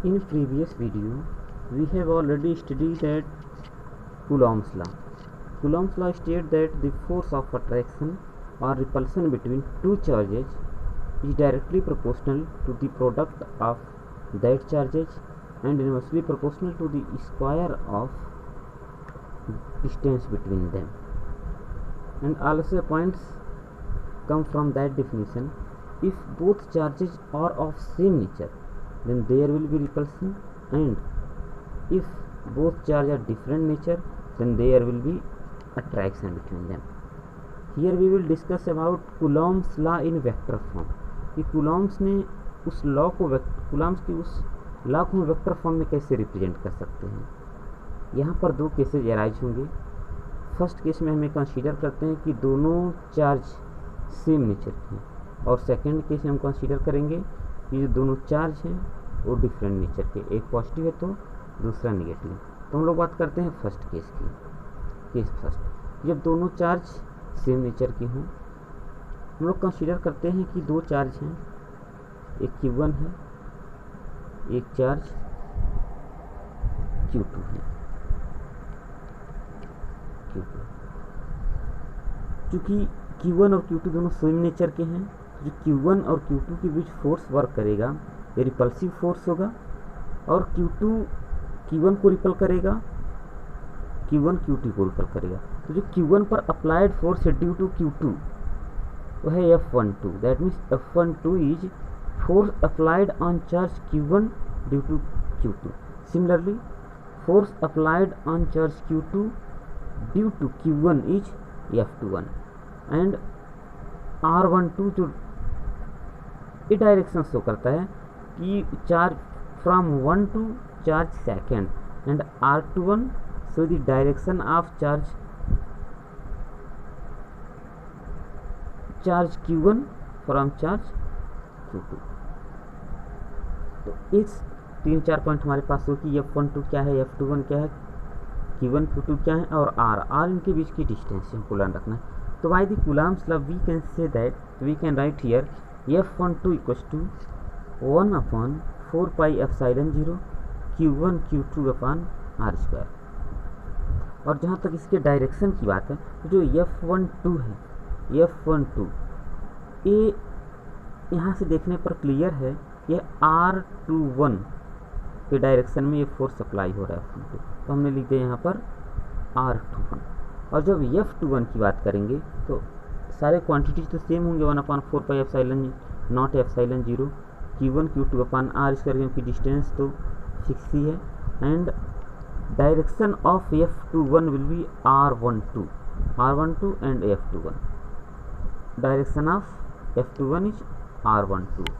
In previous video, we have already studied that Coulomb's law. Coulomb's law states that the force of attraction or repulsion between two charges is directly proportional to the product of that charges and inversely proportional to the square of distance between them. And also points come from that definition. If both charges are of same nature, then there will be repulsion, and if both charges are different nature, then there will be attraction between them. Here we will discuss about Coulomb's law in vector form कि Coulomb's ने उस law को Coulomb's की उस law को vector form में कैसे represent कर सकते हैं। यहाँ पर दो केसेज अराइज होंगे। फर्स्ट केस में हमें कंसीडर करते हैं कि दोनों चार्ज सेम नेचर के हैं, और सेकंड केस में हम कंसीडर करेंगे कि जो दोनों चार्ज हैं वो डिफरेंट नेचर के, एक पॉजिटिव है तो दूसरा नेगेटिव। तो हम लोग बात करते हैं फर्स्ट केस की। केस फर्स्ट, जब दोनों चार्ज सेम नेचर के हों, हम लोग कंसीडर करते हैं कि दो चार्ज हैं, एक Q1 है, एक चार्ज Q2 है। चूँकि Q1 और Q2 दोनों सेम नेचर के हैं, जो Q1 और Q2 के बीच फोर्स वर्क करेगा ये रिपल्सिव फोर्स होगा, और Q2 Q1 को रिपल करेगा, Q1 Q2 को रिपल करेगा। तो जो Q1 पर अप्लाइड फोर्स है ड्यू टू Q2 वो है F12। That means F12 is force applied on charge Q1 due to Q2। Similarly force applied on charge Q2 due to Q1 is F21, and R12 जो ये direction show करता है कि charge from 1 to charge second, and R21 show the direction of charge Q1 from charge Q2। तो इस 3-4 point हमारे पास हो कि F12 क्या है, F21 क्या है, Q1 Q2 क्या है, और R इनके बीच की डिस्टेंस हमको ध्यान रखना है। तो by the Coulomb's law we can say that we can write here F12 equals to 1 upon 4 pi epsilon 0 Q1 Q2 upon R square। और जहाँ तक इसके डायरेक्शन की बात है, तो जो F12 है, F12 ये यहाँ से देखने पर क्लियर है ये R21 के डायरेक्शन में ये फोर्स अप्लाई हो रहा है F12, तो हमने लिख दिया यहाँ पर R21। और जब F21 की बात करेंगे तो सारे क्वांटिटीज तो सेम होंगे, 1/4 pi epsilon not epsilon 0 Q1 Q2 upon R square, क्योंकि डिस्टेंस तो फिक्स ही है, and direction of F21 will be R12 and F21। Direction of F21 is R12।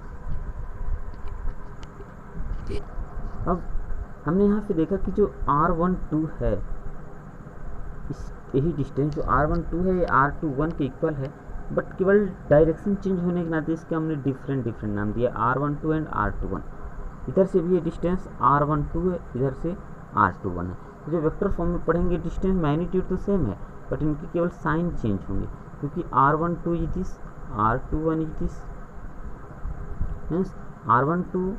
अब हमने यहाँ से देखा कि जो R12 है, इस यही डिस्टेंस जो R12 है ये R21 के इक्वल है, बट केवल डायरेक्शन चेंज होने के नाते इसके हमने डिफरेंट नाम दिया, R12 एंड R21। इधर से भी ये डिस्टेंस R12 है, इधर से R21 है। तो जो वेक्टर फॉर्म में पढ़ेंगे डिस्टेंस मैग्नीट्यूड तो सेम है, बट इनके केवल साइन चेंज होंगे, क्योंकि R12 is this, R21 is this, means R12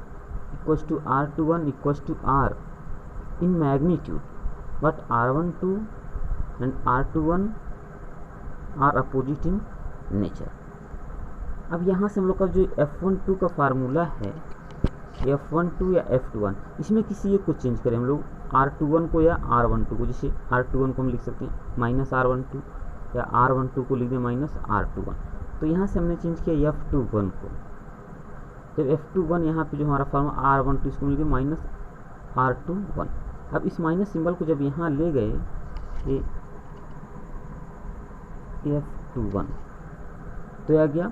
equals to R21 equals to R in magnitude, but R12 and R21 are opposite in nature। अब यहाँ से हम लोग का जो F12 का फार्मूला है, F12 या F21, इसमें किसी एक को चेंज करें हम लोग, R21 को या R12 को। जैसे R21 को हम लिख सकते हैं माइनस R12, या R12 को लिख दें माइनस R21। तो यहाँ से हमने चेंज किया F21 को। जब F21 यहाँ पे जो हमारा फार्मूला R12 इसको मिल गया माइनस R21। अब इस माइनस सिंबल को जब यहाँ ले गए ये F21, तो आ गया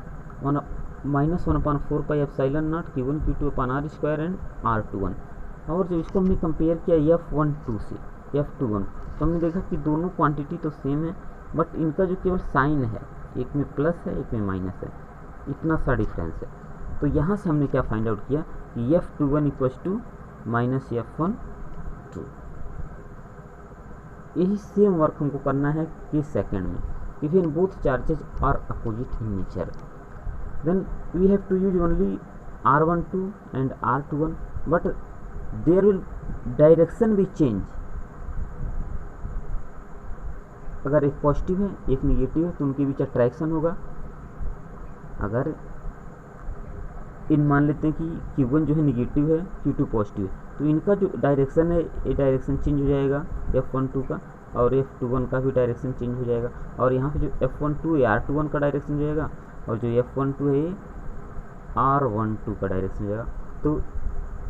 -1/4 pi epsilon not Q1 Q2 upon R square and R21। और जब इसको हमने कंपेयर किया F12 से F21, तो हमने देखा कि दोनों क्वांटिटी तो सेम है, बट इनका जो केवल साइन है, एक में प्लस है एक में माइनस है, इतना सा डिफरेंस है। तो यहाँ से हमने क्या फाइंड आउट किया कि F21 equals to minus F12। यही सेम वर्क हमको करना है कि सेकेंड में, even both charges are opposite in nature, then we have to use only R12 and R21, but there will direction भी चेंज। अगर एक पॉजिटिव है एक निगेटिव है तो उनके बीच अट्रैक्शन होगा। अगर इन मान लेते हैं कि Q1 जो है निगेटिव है Q2 पॉजिटिव है, तो इनका जो डायरेक्शन है ये डायरेक्शन चेंज हो जाएगा F12 का, और F21 का भी डायरेक्शन चेंज हो जाएगा। और यहाँ पे जो F12 है R21 का डायरेक्शन हो जाएगा, और जो F12 है R12 का डायरेक्शन हो जाएगा। तो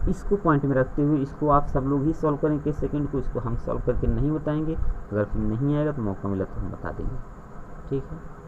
इसको पॉइंट में रखते हुए इसको आप सब लोग ही सॉल्व करेंगे सेकंड को, इसको हम सॉल्व करके नहीं बताएंगे। अगर फिर नहीं आएगा तो मौका मिला तो हम बता देंगे। ठीक है।